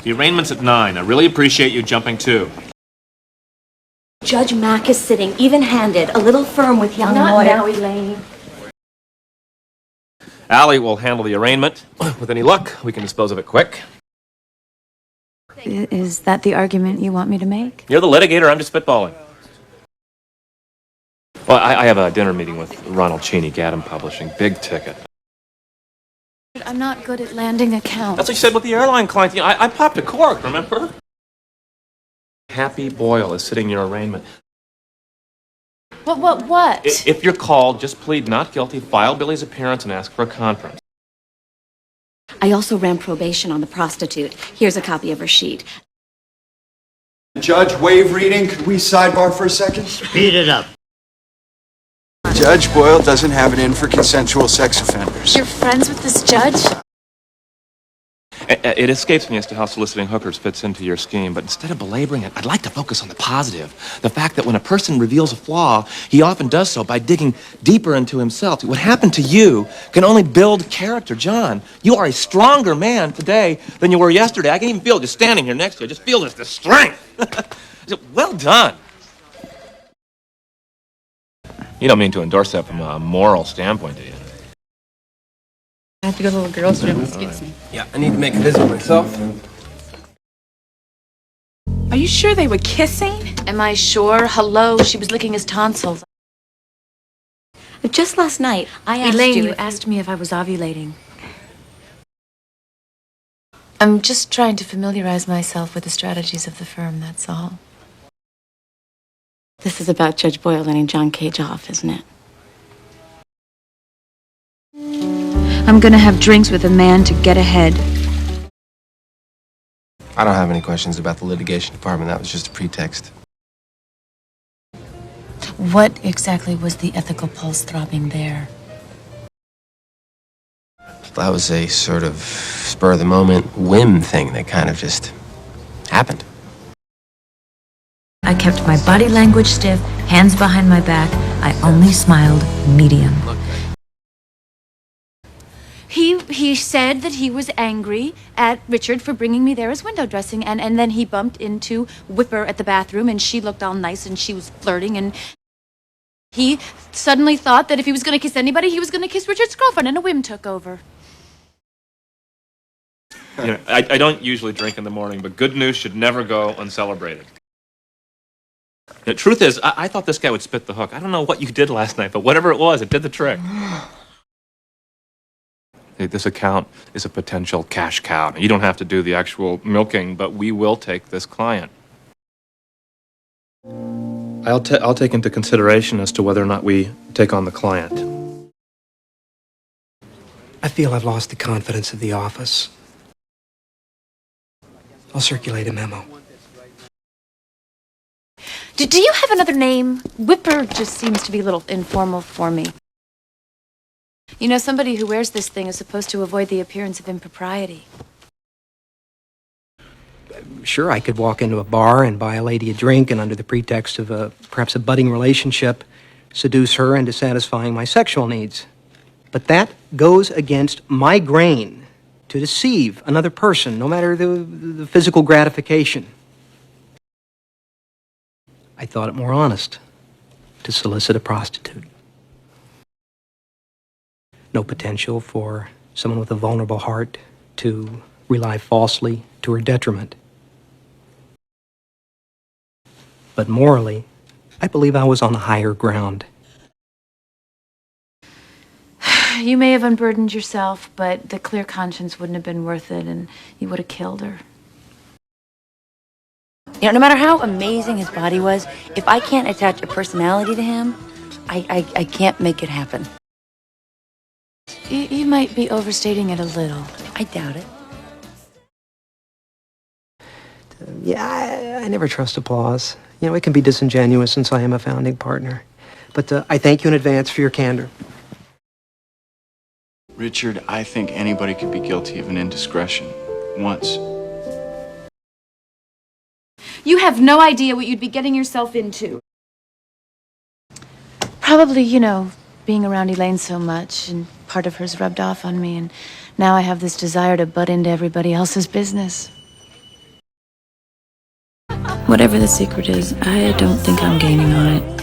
The arraignment's at 9. I really appreciate you jumping too. Judge Mack is sitting even-handed, a little firm with young lawyer. Not now, Elaine. Allie will handle the arraignment. With any luck, we can dispose of it quick. Is that the argument you want me to make? You're the litigator, I'm just spitballing. Well, I have a dinner meeting with Ronald Cheney, Gaddam Publishing. Big ticket. I'm not good at landing accounts. That's what you said with the airline client. I popped a cork, remember? Happy Boyle is sitting in your arraignment. What? If you're called, just plead not guilty, file Billy's appearance, and ask for a conference. I also ran probation on the prostitute. Here's a copy of her sheet. Judge, waive reading. Could we sidebar for a second? Speed it up. Judge Boyle doesn't have it in for consensual sex offenders. You're friends with this judge? It escapes me as to how soliciting hookers fits into your scheme, but instead of belaboring it, I'd like to focus on the positive. The fact that when a person reveals a flaw, he often does so by digging deeper into himself. What happened to you can only build character. John, you are a stronger man today than you were yesterday. I can even feel it just standing here next to you. I just feel the strength. Well done. You don't mean to endorse that from a moral standpoint, do you? I have to go to the little girl's room. Excuse me. Yeah, I need to make a visit myself. Are you sure they were kissing? Am I sure? Hello, she was licking his tonsils. Just last night, I asked Elaine, you... you asked me if I was ovulating. I'm just trying to familiarize myself with the strategies of the firm, that's all. This is about Judge Boyle letting John Cage off, isn't it? I'm gonna have drinks with a man to get ahead. I don't have any questions about the litigation department. That was just a pretext. What exactly was the ethical pulse throbbing there? That was a sort of spur-of-the-moment whim thing that kind of just happened. I kept my body language stiff, hands behind my back. I only smiled medium. He said that he was angry at Richard for bringing me there as window dressing, and then he bumped into Whipper at the bathroom, and she looked all nice, and she was flirting, and he suddenly thought that if he was going to kiss anybody, he was going to kiss Richard's girlfriend, and a whim took over. You know, I don't usually drink in the morning, but good news should never go uncelebrated. The truth is, I thought this guy would spit the hook. I don't know what you did last night, but whatever it was, it did the trick. Hey, this account is a potential cash cow. Now, you don't have to do the actual milking, but we will take this client. I'll take into consideration as to whether or not we take on the client. I feel I've lost the confidence of the office. I'll circulate a memo. Do you have another name? Whipper just seems to be a little informal for me. You know, somebody who wears this thing is supposed to avoid the appearance of impropriety. Sure, I could walk into a bar and buy a lady a drink and under the pretext of perhaps a budding relationship, seduce her into satisfying my sexual needs. But that goes against my grain to deceive another person, no matter the physical gratification. I thought it more honest to solicit a prostitute. No potential for someone with a vulnerable heart to rely falsely to her detriment. But morally, I believe I was on higher ground. You may have unburdened yourself, but the clear conscience wouldn't have been worth it, and you would have killed her. You know, no matter how amazing his body was, if I can't attach a personality to him, I can't make it happen. You might be overstating it a little. I doubt it. Yeah, I never trust applause. You know, it can be disingenuous since I am a founding partner. But I thank you in advance for your candor. Richard, I think anybody could be guilty of an indiscretion once. You have no idea what you'd be getting yourself into. Probably, you know, being around Elaine so much, and part of her's rubbed off on me, and now I have this desire to butt into everybody else's business. Whatever the secret is, I don't think I'm gaining on it.